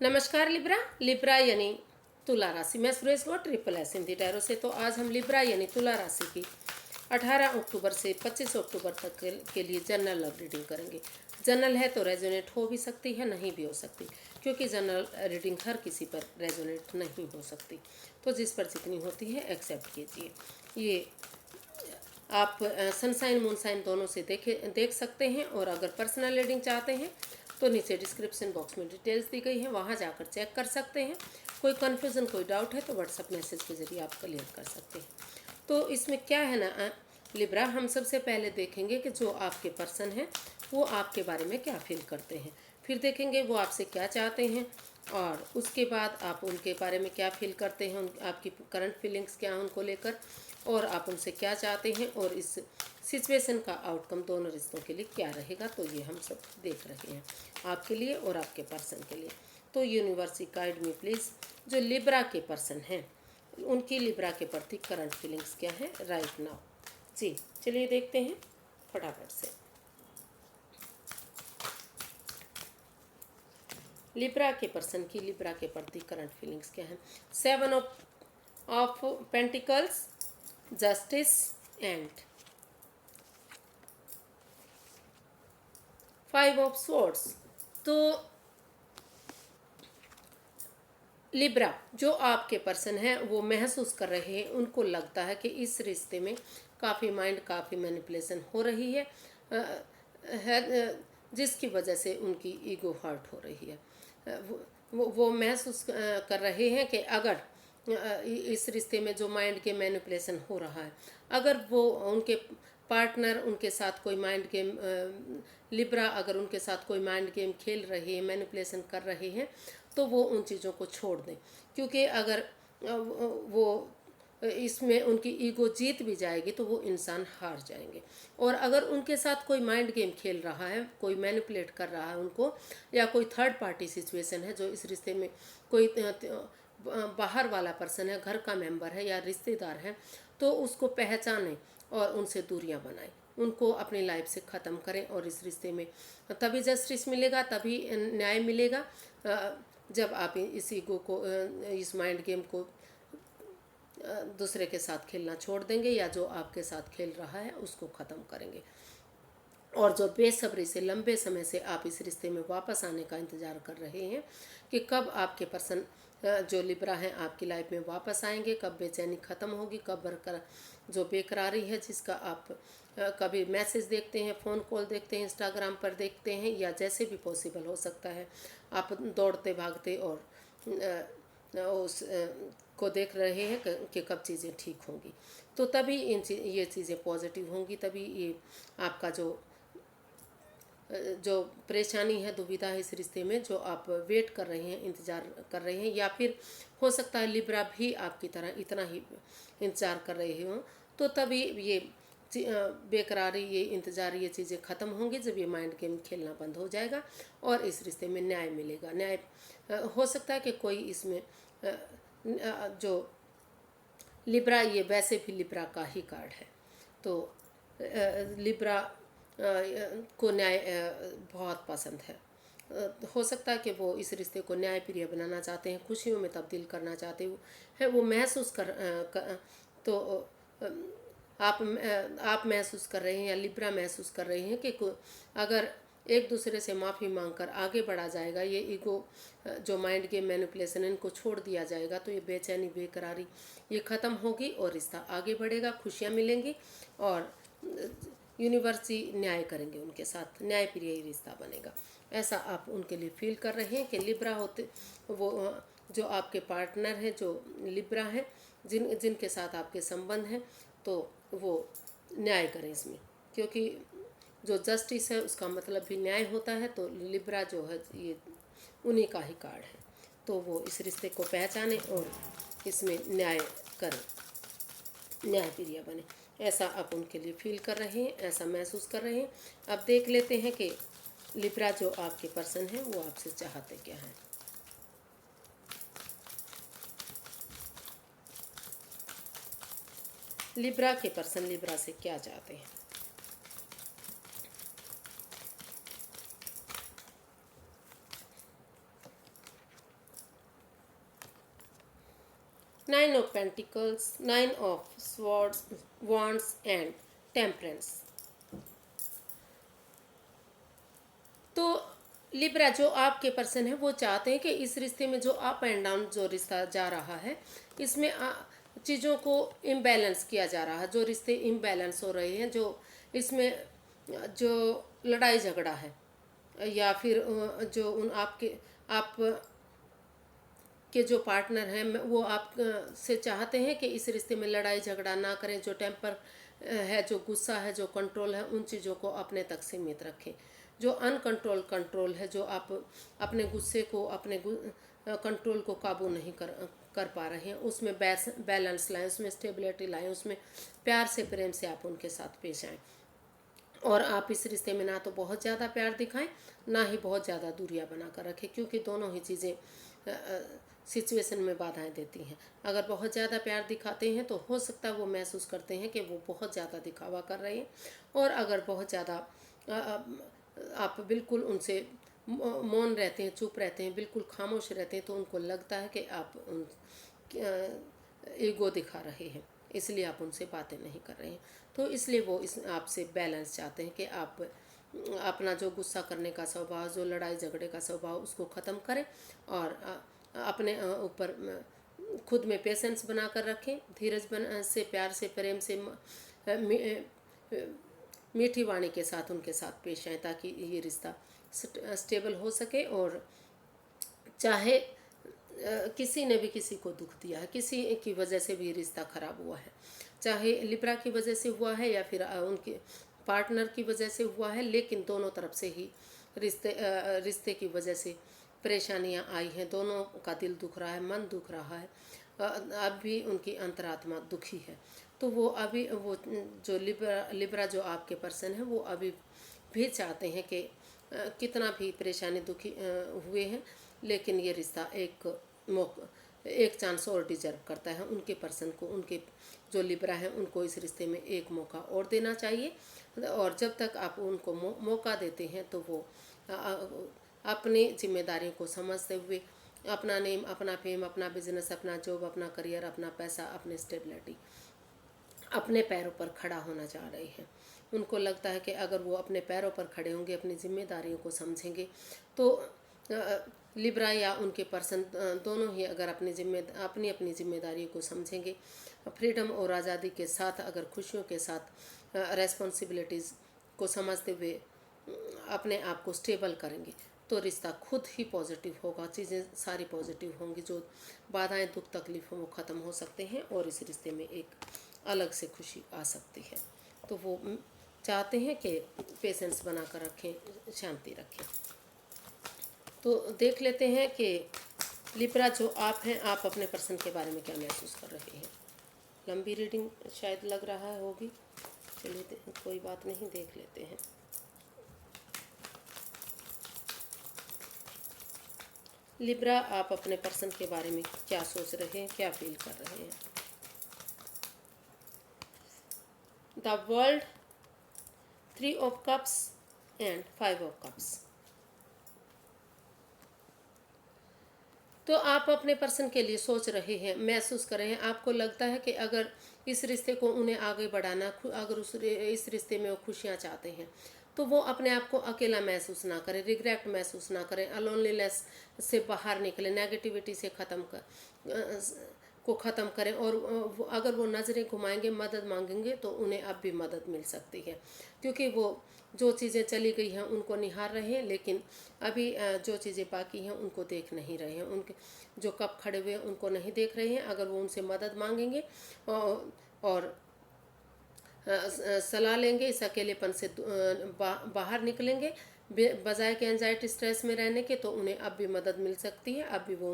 नमस्कार Libra. Libra यानी तुला राशि। मैं Suresh Gaur triple S Hindi tarot से। तो आज हम लिब्रा यानी तुला राशि की 18 अक्टूबर से 25 अक्टूबर तक के लिए जनरल लव रीडिंग करेंगे। जनरल है तो रेजोनेट हो भी सकती है, नहीं भी हो सकती, क्योंकि जनरल रीडिंग हर किसी पर रेजोनेट नहीं हो सकती। तो जिस पर जितनी होती है एक्सेप्ट कीजिए। ये आप सनसाइन मूनसाइन दोनों से देख सकते हैं। और अगर पर्सनल रीडिंग चाहते हैं तो नीचे डिस्क्रिप्शन बॉक्स में डिटेल्स दी गई है, वहाँ जाकर चेक कर सकते हैं। कोई कन्फ्यूज़न, कोई डाउट है तो व्हाट्सएप मैसेज के ज़रिए आप क्लियर कर सकते हैं। तो इसमें क्या है ना लिब्रा, हम सबसे पहले देखेंगे कि जो आपके पर्सन हैं वो आपके बारे में क्या फील करते हैं। फिर देखेंगे वो आपसे क्या चाहते हैं, और उसके बाद आप उनके बारे में क्या फील करते हैं, आपकी करंट फीलिंग्स क्या हैं उनको लेकर, और आप उनसे क्या चाहते हैं, और इस सिचुएशन का आउटकम दोनों रिश्तों के लिए क्या रहेगा। तो ये हम सब देख रहे हैं आपके लिए और आपके पर्सन के लिए। तो यूनिवर्स गाइड मी प्लीज़, जो लिब्रा के पर्सन हैं उनकी लिब्रा के प्रति करंट फीलिंग्स क्या है राइट नाउ। जी चलिए देखते हैं फटाफट से। लिब्रा के पर्सन की लिब्रा के प्रति करंट फीलिंग्स क्या है। 7 of pentacles, justice and 5 of swords. तो लिब्रा जो आपके पर्सन है वो महसूस कर रहे हैं, उनको लगता है कि इस रिश्ते में काफ़ी माइंड, काफ़ी मैनिपुलेशन हो रही है, जिसकी वजह से उनकी ईगो हर्ट हो रही है। वो महसूस कर रहे हैं कि अगर इस रिश्ते में जो माइंड के मैनिपुलेशन हो रहा है, अगर वो उनके पार्टनर उनके साथ कोई माइंड गेम, लिब्रा अगर उनके साथ कोई माइंड गेम खेल रहे हैं, मैनिपुलेशन कर रहे हैं, तो वो उन चीज़ों को छोड़ दें। क्योंकि अगर वो इसमें उनकी ईगो जीत भी जाएगी तो वो इंसान हार जाएंगे। और अगर उनके साथ कोई माइंड गेम खेल रहा है, कोई मैनिपुलेट कर रहा है उनको, या कोई थर्ड पार्टी सिचुएशन है, जो इस रिश्ते में कोई बाहर वाला पर्सन है, घर का मेंबर है या रिश्तेदार है, तो उसको पहचानें और उनसे दूरियां बनाएं, उनको अपनी लाइफ से ख़त्म करें। और इस रिश्ते में तभी जस्टिस मिलेगा, तभी न्याय मिलेगा, जब आप इस ईगो को, इस माइंड गेम को दूसरे के साथ खेलना छोड़ देंगे, या जो आपके साथ खेल रहा है उसको ख़त्म करेंगे। और जो बेसब्री से लंबे समय से आप इस रिश्ते में वापस आने का इंतज़ार कर रहे हैं कि कब आपके पर्सन जो लिब्रा हैं आपकी लाइफ में वापस आएंगे, कब बेचैनी ख़त्म होगी, कब बरकरार जो बेकरारी है, जिसका आप कभी मैसेज देखते हैं, फ़ोन कॉल देखते हैं, इंस्टाग्राम पर देखते हैं, या जैसे भी पॉसिबल हो सकता है आप दौड़ते भागते और उस को देख रहे हैं कि कब चीज़ें ठीक होंगी। तो तभी ये चीज़ें पॉजिटिव होंगी, तभी ये आपका जो परेशानी है, दुविधा है इस रिश्ते में, जो आप वेट कर रहे हैं, इंतज़ार कर रहे हैं, या फिर हो सकता है लिब्रा भी आपकी तरह इतना ही इंतज़ार कर रहे हों, तो तभी ये बेकरारी, ये इंतज़ार, ये चीज़ें ख़त्म होंगी जब ये माइंड गेम खेलना बंद हो जाएगा और इस रिश्ते में न्याय मिलेगा। न्याय हो सकता है कि कोई इसमें जो लिब्रा, ये वैसे भी लिब्रा का ही कार्ड है, तो लिब्रा को न्याय बहुत पसंद है। हो सकता है कि वो इस रिश्ते को न्यायप्रिय बनाना चाहते हैं, खुशियों में तब्दील करना चाहते हैं। वो महसूस तो आप महसूस कर रहे हैं, या लिब्रा महसूस कर रहे हैं कि अगर एक दूसरे से माफ़ी मांगकर आगे बढ़ा जाएगा, ये ईगो जो माइंड गेम मैनिपुलेशन इनको छोड़ दिया जाएगा, तो ये बेचैनी, बेकरारी ये ख़त्म होगी और रिश्ता आगे बढ़ेगा, खुशियाँ मिलेंगी, और यूनिवर्स ही न्याय करेंगे उनके साथ, न्यायप्रिय रिश्ता बनेगा। ऐसा आप उनके लिए फील कर रहे हैं कि लिब्रा होते वो जो आपके पार्टनर हैं, जो लिब्रा हैं, जिनके साथ आपके संबंध हैं, तो वो न्याय करें इसमें, क्योंकि जो जस्टिस है उसका मतलब भी न्याय होता है। तो लिब्रा जो है ये उन्हीं का ही कार्ड है, तो वो इस रिश्ते को पहचाने और इसमें न्याय करें, न्यायप्रिय बने। ऐसा आप उनके लिए फील कर रहे हैं, ऐसा महसूस कर रहे हैं। अब देख लेते हैं कि लिब्रा जो आपके पर्सन है वो आपसे चाहते क्या हैं। लिब्रा के पर्सन लिब्रा से क्या चाहते हैं। Nine of pentacles, nine of swords, wands and temperance. तो लिब्रा, जो आपके पर्सन है वो चाहते हैं कि इस रिश्ते में जो अप एंड डाउन जो रिश्ता जा रहा है, इसमें चीज़ों को इम्बैलेंस किया जा रहा है। जो रिश्ते इम्बैलेंस हो रहे हैं, जो इसमें जो लड़ाई झगड़ा है, या फिर जो उन आपके आप के जो पार्टनर हैं वो आप से चाहते हैं कि इस रिश्ते में लड़ाई झगड़ा ना करें। जो टेम्पर है, जो गुस्सा है, जो कंट्रोल है, उन चीज़ों को अपने तक सीमित रखें। जो अनकंट्रोल कंट्रोल है, जो आप अपने गुस्से को, अपने कंट्रोल को काबू नहीं कर पा रहे हैं, उसमें बैलेंस लाएं, उसमें स्टेबिलिटी लाएं, उसमें प्यार से, प्रेम से आप उनके साथ पेश आएँ। और आप इस रिश्ते में ना तो बहुत ज़्यादा प्यार दिखाएं, ना ही बहुत ज़्यादा दूरियां बना कर रखें, क्योंकि दोनों ही चीज़ें सिचुएशन में बाधाएं देती हैं। अगर बहुत ज़्यादा प्यार दिखाते हैं तो हो सकता है वो महसूस करते हैं कि वो बहुत ज़्यादा दिखावा कर रहे हैं, और अगर बहुत ज़्यादा आप बिल्कुल उनसे मौन रहते हैं, चुप रहते हैं, बिल्कुल खामोश रहते हैं, तो उनको लगता है कि आप उन ईगो दिखा रहे हैं, इसलिए आप उनसे बातें नहीं कर रहे हैं। तो इसलिए वो इस आपसे बैलेंस चाहते हैं कि आप अपना जो गुस्सा करने का स्वभाव, जो लड़ाई झगड़े का स्वभाव, उसको ख़त्म करें, और अपने ऊपर खुद में पेशेंस बना कर रखें, धीरज से, प्यार से, प्रेम से, मीठी वाणी के साथ उनके साथ पेश आएँ, ताकि ये रिश्ता स्टेबल हो सके। और चाहे किसी ने भी किसी को दुख दिया है, किसी की वजह से भी रिश्ता खराब हुआ है, चाहे लिब्रा की वजह से हुआ है या फिर उनके पार्टनर की वजह से हुआ है, लेकिन दोनों तरफ से ही रिश्ते की वजह से परेशानियां आई हैं। दोनों का दिल दुख रहा है, मन दुख रहा है, अब भी उनकी अंतरात्मा दुखी है। तो वो अभी वो जो लिब्रा जो आपके पर्सन है, वो अभी भी चाहते हैं कि कितना भी परेशानी दुखी हुए हैं, लेकिन ये रिश्ता एक चांस और डिजर्व करता है। उनके पर्सन को, उनके जो लिब्रा हैं, उनको इस रिश्ते में एक मौका और देना चाहिए। और जब तक आप उनको मौका देते हैं तो वो अपनी जिम्मेदारियों को समझते हुए अपना नेम, अपना फेम, अपना बिजनेस, अपना जॉब, अपना करियर, अपना पैसा, अपनी स्टेबिलिटी, अपने पैरों पर खड़ा होना चाह रहे हैं। उनको लगता है कि अगर वो अपने पैरों पर खड़े होंगे, अपनी जिम्मेदारियों को समझेंगे, तो लिब्रा या उनके पर्सन दोनों ही अगर अपनी अपनी जिम्मेदारियों को समझेंगे, फ्रीडम और आज़ादी के साथ, अगर खुशियों के साथ रेस्पॉन्सिबिलिटीज़ को समझते हुए अपने आप को स्टेबल करेंगे, तो रिश्ता खुद ही पॉजिटिव होगा, चीज़ें सारी पॉजिटिव होंगी, जो बाधाएं, दुख, तकलीफ वो ख़त्म हो सकते हैं, और इस रिश्ते में एक अलग से खुशी आ सकती है। तो वो चाहते हैं कि पेशेंस बना कर रखें, शांति रखें। तो देख लेते हैं कि लिब्रा जो आप हैं, आप अपने पर्सन के बारे में क्या महसूस कर रहे हैं। लंबी रीडिंग शायद लग रहा होगी, चलिए कोई बात नहीं, देख लेते हैं। लिब्रा, आप अपने पर्सन के बारे में क्या सोच रहे हैं, क्या फील कर रहे हैं। The world, 3 of cups and 5 of cups. तो आप अपने पर्सन के लिए सोच रहे हैं, महसूस कर रहे हैं, आपको लगता है कि अगर इस रिश्ते को उन्हें आगे बढ़ाना, अगर इस रिश्ते में वो खुशियाँ चाहते हैं, तो वो अपने आप को अकेला महसूस ना करें, रिग्रेट महसूस ना करें, अलोनलीनेस से बाहर निकलें, नेगेटिविटी से ख़त्म करें। और अगर वो नज़रें घुमाएंगे, मदद मांगेंगे, तो उन्हें अब भी मदद मिल सकती है, क्योंकि वो जो चीज़ें चली गई हैं उनको निहार रहे हैं, लेकिन अभी जो चीज़ें बाकी हैं उनको देख नहीं रहे हैं, उनके जो कब खड़े हुए हैं उनको नहीं देख रहे हैं। अगर वो उनसे मदद मांगेंगे और सलाह लेंगे, इस अकेलेपन से बाहर निकलेंगे, बजाय के एंजाइटी, स्ट्रेस में रहने के, तो उन्हें अब भी मदद मिल सकती है। अब भी वो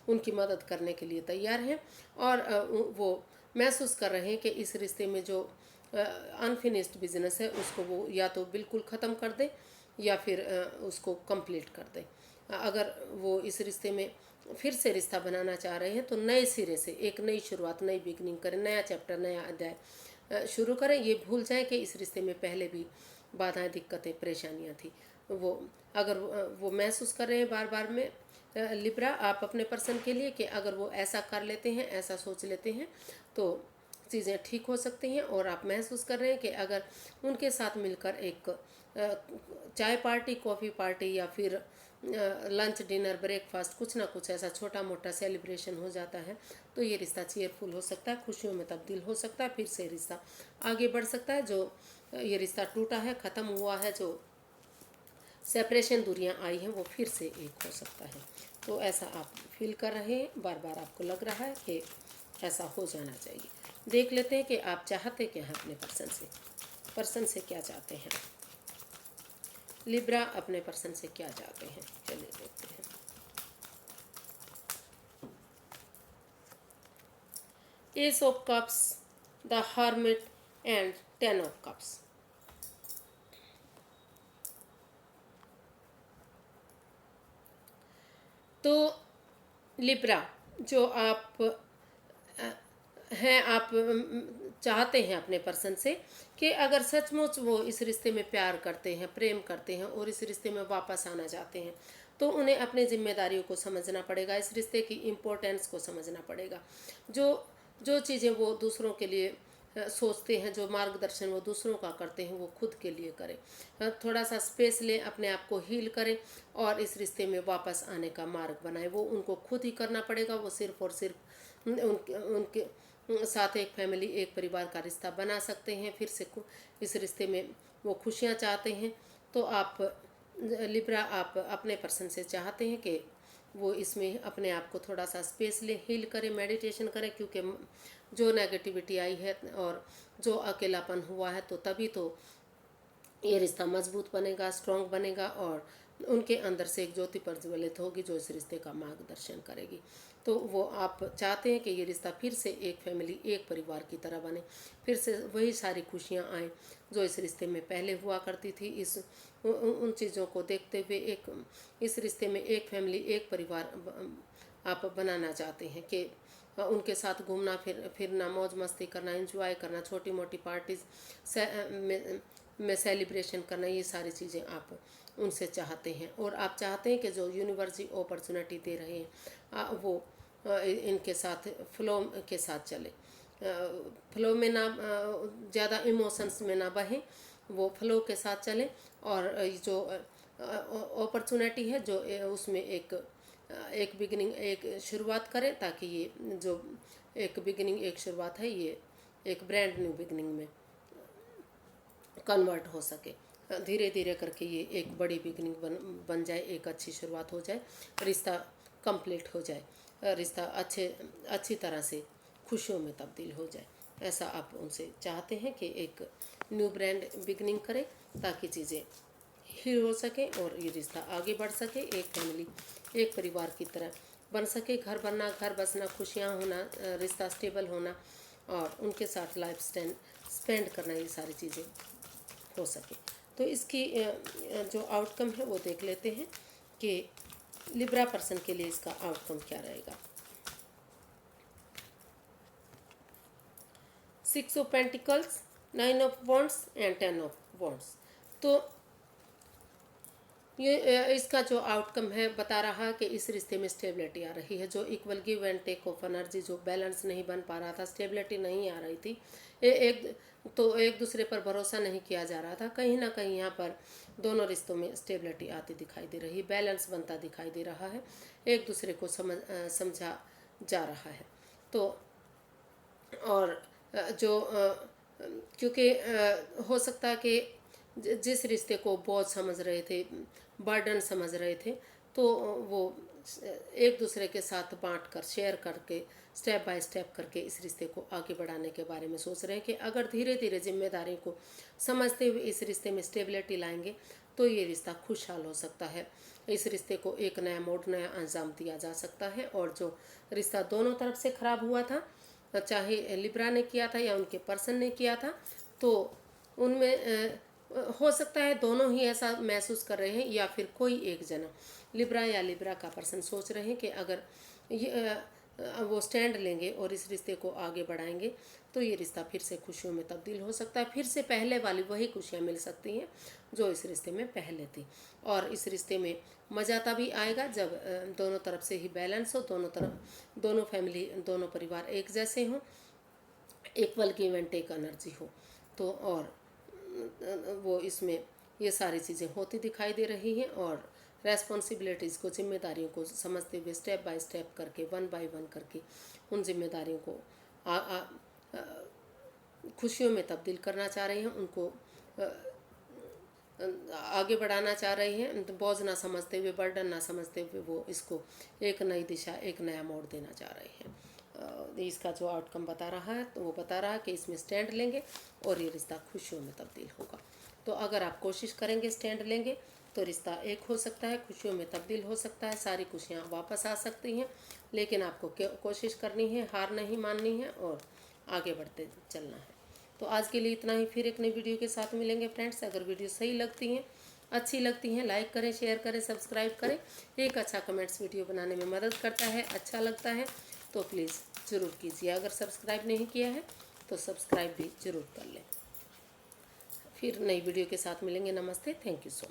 उनकी मदद करने के लिए तैयार हैं, और वो महसूस कर रहे हैं कि इस रिश्ते में जो अनफिनिश्ड बिजनेस है उसको वो या तो बिल्कुल ख़त्म कर दे, या फिर उसको कंप्लीट कर दे। अगर वो इस रिश्ते में फिर से रिश्ता बनाना चाह रहे हैं, तो नए सिरे से एक नई शुरुआत, नई बिगनिंग करें, नया चैप्टर, नया अध्याय शुरू करें। ये भूल जाएं कि इस रिश्ते में पहले भी बाधाएं, दिक्कतें, परेशानियां थी। वो अगर वो महसूस कर रहे हैं बार बार में लिब्रा, आप अपने पर्सन के लिए कि अगर वो ऐसा कर लेते हैं, ऐसा सोच लेते हैं तो चीज़ें ठीक हो सकती हैं। और आप महसूस कर रहे हैं कि अगर उनके साथ मिलकर एक चाय पार्टी, कॉफ़ी पार्टी या फिर लंच, डिनर, ब्रेकफास्ट, कुछ ना कुछ ऐसा छोटा मोटा सेलिब्रेशन हो जाता है तो ये रिश्ता चेयरफुल हो सकता है, खुशियों में तब्दील हो सकता है, फिर से रिश्ता आगे बढ़ सकता है। जो ये रिश्ता टूटा है, ख़त्म हुआ है, जो सेपरेशन, दूरियां आई हैं, वो फिर से एक हो सकता है। तो ऐसा आप फील कर रहे हैं, बार बार आपको लग रहा है कि ऐसा हो जाना चाहिए। देख लेते हैं कि आप चाहते क्या हैं अपने पर्सन से क्या चाहते हैं। लिब्रा अपने पर्सन से क्या चाहते हैं, चलिए देखते हैं। S of cups, the hermit and 10 of cups. तो लिब्रा, जो आप हैं, आप चाहते हैं अपने पर्सन से कि अगर सचमुच वो इस रिश्ते में प्यार करते हैं, प्रेम करते हैं और इस रिश्ते में वापस आना चाहते हैं तो उन्हें अपनी जिम्मेदारियों को समझना पड़ेगा, इस रिश्ते की इम्पोर्टेंस को समझना पड़ेगा। जो जो चीज़ें वो दूसरों के लिए सोचते हैं, जो मार्गदर्शन वो दूसरों का करते हैं, वो खुद के लिए करें। थोड़ा सा स्पेस लें, अपने आप को हील करें और इस रिश्ते में वापस आने का मार्ग बनाएं। वो उनको खुद ही करना पड़ेगा। वो सिर्फ और सिर्फ उनके उनके साथ एक फैमिली, एक परिवार का रिश्ता बना सकते हैं। फिर से इस रिश्ते में वो खुशियाँ चाहते हैं। तो आप लिब्रा, आप अपने पर्सन से चाहते हैं कि वो इसमें अपने आप को थोड़ा सा स्पेस ले, हील करें, मेडिटेशन करें, क्योंकि जो नेगेटिविटी आई है और जो अकेलापन हुआ है तो तभी तो ये रिश्ता मजबूत बनेगा, स्ट्रॉन्ग बनेगा और उनके अंदर से एक ज्योति प्रज्वलित होगी जो इस रिश्ते का मार्गदर्शन करेगी। तो वो आप चाहते हैं कि ये रिश्ता फिर से एक फैमिली, एक परिवार की तरह बने, फिर से वही सारी खुशियाँ आएँ जो इस रिश्ते में पहले हुआ करती थी। उन चीज़ों को देखते हुए इस रिश्ते में एक फैमिली, एक परिवार आप बनाना चाहते हैं कि उनके साथ घूमना फिरना, मौज मस्ती करना, एंजॉय करना, छोटी मोटी पार्टीज में सेलिब्रेशन करना, ये सारी चीज़ें आप उनसे चाहते हैं। और आप चाहते हैं कि जो यूनिवर्स अपॉर्चुनिटी दे रहे हैं वो इनके साथ फ्लो के साथ चले, फ्लो में ना, ज़्यादा इमोशंस में ना बहें, वो फ्लो के साथ चलें। और जो अपॉर्चुनिटी है जो उसमें एक बिगिनिंग, एक शुरुआत करें, ताकि ये जो एक बिगिनिंग, एक शुरुआत है, ये एक ब्रांड न्यू बिगिनिंग में कन्वर्ट हो सके। धीरे धीरे करके ये एक बड़ी बिगिनिंग बन जाए, एक अच्छी शुरुआत हो जाए, रिश्ता कंप्लीट हो जाए, रिश्ता अच्छी तरह से खुशियों में तब्दील हो जाए। ऐसा आप उनसे चाहते हैं कि एक न्यू ब्रांड बिगिनिंग करें ताकि चीज़ें हील हो सके और ये रिश्ता आगे बढ़ सके, एक फैमिली, एक परिवार की तरह बन सके, घर बनना, घर बसना, खुशियाँ होना, रिश्ता स्टेबल होना और उनके साथ लाइफ स्पेंड करना, ये सारी चीज़ें हो सके। तो इसकी जो आउटकम है वो देख लेते हैं कि लिब्रा पर्सन के लिए इसका आउटकम क्या रहेगा। 6 of pentacles, 9 of wands and 10 of wands. तो ये इसका जो आउटकम है बता रहा है कि इस रिश्ते में स्टेबिलिटी आ रही है, जो equal give and take of energy, जो बैलेंस नहीं बन पा रहा था, स्टेबिलिटी नहीं आ रही थी, एक दूसरे पर भरोसा नहीं किया जा रहा था, कहीं ना कहीं यहाँ पर दोनों रिश्तों में स्टेबिलिटी आती दिखाई दे रही, बैलेंस बनता दिखाई दे रहा है, एक दूसरे को समझा जा रहा है। तो और जो क्योंकि हो सकता है कि जिस रिश्ते को बोझ समझ रहे थे, बर्डन समझ रहे थे, तो वो एक दूसरे के साथ बांट कर, शेयर करके, स्टेप बाय स्टेप करके इस रिश्ते को आगे बढ़ाने के बारे में सोच रहे हैं कि अगर धीरे धीरे जिम्मेदारी को समझते हुए इस रिश्ते में स्टेबिलिटी लाएंगे तो ये रिश्ता खुशहाल हो सकता है, इस रिश्ते को एक नया मोड़, नया अंजाम दिया जा सकता है। और जो रिश्ता दोनों तरफ से खराब हुआ था, चाहे लिब्रा ने किया था या उनके पर्सन ने किया था, तो उनमें हो सकता है दोनों ही ऐसा महसूस कर रहे हैं या फिर कोई एक जना, लिब्रा या लिब्रा का पर्सन सोच रहे हैं कि अगर ये वो स्टैंड लेंगे और इस रिश्ते को आगे बढ़ाएंगे तो ये रिश्ता फिर से खुशियों में तब्दील हो सकता है, फिर से पहले वाली वही खुशियाँ मिल सकती हैं जो इस रिश्ते में पहले थी। और इस रिश्ते में मज़ा तभी आएगा जब दोनों तरफ से ही बैलेंस हो, दोनों तरफ, दोनों फैमिली, दोनों परिवार एक जैसे हों, equal give and take energy हो। तो और वो इसमें ये सारी चीज़ें होती दिखाई दे रही हैं। और रेस्पॉन्सिबिलिटीज़ को, जिम्मेदारियों को समझते हुए स्टेप बाय स्टेप करके, वन बाय वन करके उन जिम्मेदारियों को खुशियों में तब्दील करना चाह रहे हैं, उनको आगे बढ़ाना चाह रहे हैं। तो बोझ ना समझते हुए, बर्डन ना समझते हुए वो इसको एक नई दिशा, एक नया मोड़ देना चाह रहे हैं। इसका जो आउटकम बता रहा है तो वो बता रहा है कि इसमें स्टैंड लेंगे और ये रिश्ता खुशियों में तब्दील होगा। तो अगर आप कोशिश करेंगे, स्टैंड लेंगे, तो रिश्ता एक हो सकता है, खुशियों में तब्दील हो सकता है, सारी खुशियाँ वापस आ सकती हैं। लेकिन आपको कोशिश करनी है, हार नहीं माननी है और आगे बढ़ते चलना है। तो आज के लिए इतना ही, फिर एक नई वीडियो के साथ मिलेंगे फ्रेंड्स। अगर वीडियो सही लगती हैं, अच्छी लगती हैं, लाइक करें, शेयर करें, सब्सक्राइब करें। एक अच्छा कमेंट्स वीडियो बनाने में मदद करता है, अच्छा लगता है तो प्लीज़ ज़रूर कीजिए। अगर सब्सक्राइब नहीं किया है तो सब्सक्राइब भी ज़रूर कर लें। फिर नई वीडियो के साथ मिलेंगे। नमस्ते, थैंक यू सो मच।